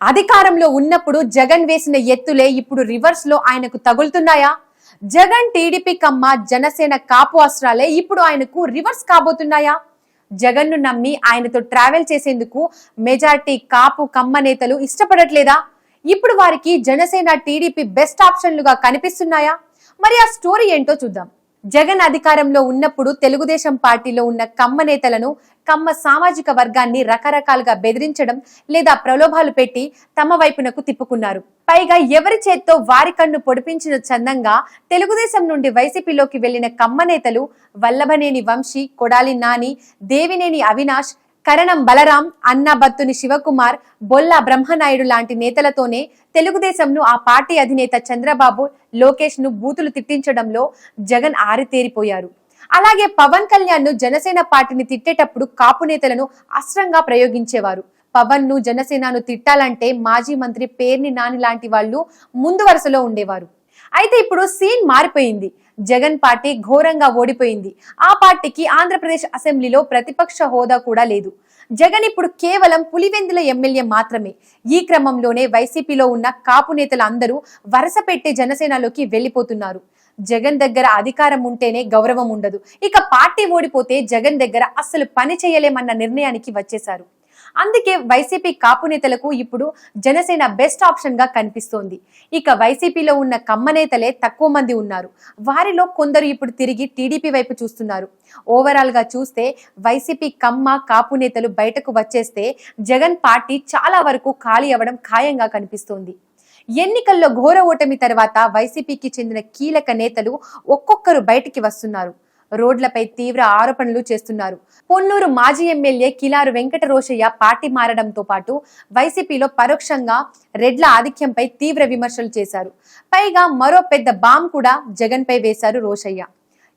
అధికారంలో ఉన్నప్పుడు జగన్ వేసిన ఎత్తులే ఇప్పుడు రివర్స్ లో ఆయనకు తగులుతున్నాయా? జగన్ టీడీపీ కమ్మ జనసేన కాపు అస్త్రాలే ఇప్పుడు ఆయనకు రివర్స్ కాబోతున్నాయా? జగన్ ను నమ్మి ఆయనతో ట్రావెల్ చేసేందుకు మెజార్టీ కాపు కమ్మ నేతలు ఇష్టపడట్లేదా? ఇప్పుడు వారికి జనసేన టీడీపీ బెస్ట్ ఆప్షన్లుగా కనిపిస్తున్నాయా? మరి ఆ స్టోరీ ఏంటో చూద్దాం. జగన్ అధికారంలో ఉన్నప్పుడు తెలుగుదేశం పార్టీలో ఉన్న కమ్మ నేతలను, కమ్మ సామాజిక వర్గాన్ని రకరకాలుగా బెదిరించడం లేదా ప్రలోభాలు పెట్టి తమ వైపునకు తిప్పుకున్నారు. పైగా ఎవరి చేత్తో వారి కన్ను పొడిపించిన చందంగా తెలుగుదేశం నుండి వైసీపీలోకి వెళ్లిన కమ్మ నేతలు వల్లభనేని వంశీ, కొడాలి నాని, దేవినేని అవినాష్, కరణం బలరాం, అన్నాబత్తుని శివకుమార్, బొల్లా బ్రహ్మనాయుడు లాంటి నేతలతోనే తెలుగుదేశంను ఆ పార్టీ అధినేత చంద్రబాబు, లోకేష్ ను బూతులు తిట్టించడంలో జగన్ ఆరితేరిపోయారు. అలాగే పవన్ కళ్యాణ్ ను జనసేన పార్టీని తిట్టేటప్పుడు కాపు నేతలను అస్త్రంగా ప్రయోగించేవారు. పవన్ ను జనసేనను తిట్టాలంటే మాజీ మంత్రి పేర్ని నాని లాంటి వాళ్ళు ముందు వరుసలో ఉండేవారు. అయితే ఇప్పుడు సీన్ మారిపోయింది. జగన్ పార్టీ ఘోరంగా ఓడిపోయింది. ఆ పార్టీకి ఆంధ్రప్రదేశ్ అసెంబ్లీలో ప్రతిపక్ష హోదా కూడా లేదు. జగన్ ఇప్పుడు కేవలం పులివెందుల ఎమ్మెల్యే మాత్రమే. ఈ క్రమంలోనే వైసీపీలో ఉన్న కాపు నేతలు అందరూ వరుస పెట్టి జనసేనలోకి వెళ్లిపోతున్నారు. జగన్ దగ్గర అధికారం ఉంటేనే గౌరవం ఉండదు, ఇక పార్టీ ఓడిపోతే జగన్ దగ్గర అస్సలు పని చేయలేమన్న నిర్ణయానికి వచ్చేశారు. అందుకే వైసీపీ కాపు నేతలకు ఇప్పుడు జనసేన బెస్ట్ ఆప్షన్ గా కనిపిస్తోంది. ఇక వైసీపీలో ఉన్న కమ్మ నేతలే తక్కువ మంది ఉన్నారు. వారిలో కొందరు ఇప్పుడు తిరిగి టీడీపీ వైపు చూస్తున్నారు. ఓవరాల్ గా చూస్తే వైసీపీ కమ్మ కాపు నేతలు బయటకు వచ్చేస్తే జగన్ పార్టీ చాలా వరకు ఖాళీ అవ్వడం ఖాయంగా కనిపిస్తోంది. ఎన్నికల్లో ఘోర ఓటమి తర్వాత వైసీపీకి చెందిన కీలక నేతలు ఒక్కొక్కరు బయటికి వస్తున్నారు. రోడ్లపై తీవ్ర ఆరోపణలు చేస్తున్నారు. పొన్నూరు మాజీ ఎమ్మెల్యే కిలారు వెంకట రోషయ్య పార్టీ మారడంతో పాటు వైసీపీలో పరోక్షంగా రెడ్ల ఆధిక్యంపై తీవ్ర విమర్శలు చేశారు. పైగా మరో పెద్ద బాంబ్ కూడా జగన్ పై వేశారు రోషయ్య.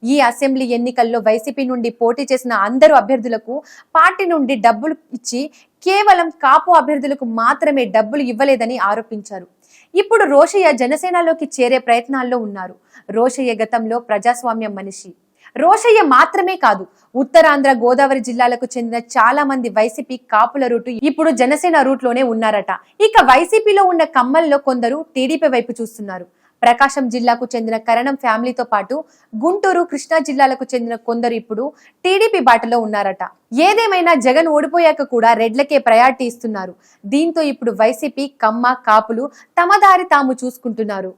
ఈ అసెంబ్లీ ఎన్నికల్లో వైసీపీ నుండి పోటీ చేసిన అందరు అభ్యర్థులకు పార్టీ నుండి డబ్బులు ఇచ్చి కేవలం కాపు అభ్యర్థులకు మాత్రమే డబ్బులు ఇవ్వలేదని ఆరోపించారు. ఇప్పుడు రోషయ్య జనసేనలోకి చేరే ప్రయత్నాల్లో ఉన్నారు. రోషయ్య గతంలో ప్రజాస్వామ్యం మనిషి. రోషయ్య మాత్రమే కాదు, ఉత్తరాంధ్ర, గోదావరి జిల్లాలకు చెందిన చాలా మంది వైసీపీ కాపుల రూటు ఇప్పుడు జనసేన రూట్ లోనే ఉన్నారట. ఇక వైసీపీలో ఉన్న కమ్మల్లో కొందరు టీడీపీ వైపు చూస్తున్నారు. ప్రకాశం జిల్లాకు చెందిన కరణం ఫ్యామిలీతో పాటు గుంటూరు, కృష్ణా జిల్లాలకు చెందిన కొందరు ఇప్పుడు టీడీపీ బాటలో ఉన్నారట. ఏదేమైనా జగన్ ఓడిపోయాక కూడా రెడ్లకే ప్రయారిటీ ఇస్తున్నారు. దీంతో ఇప్పుడు వైసీపీ, కమ్మ, కాపులు తమ దారి తాము చూసుకుంటున్నారు.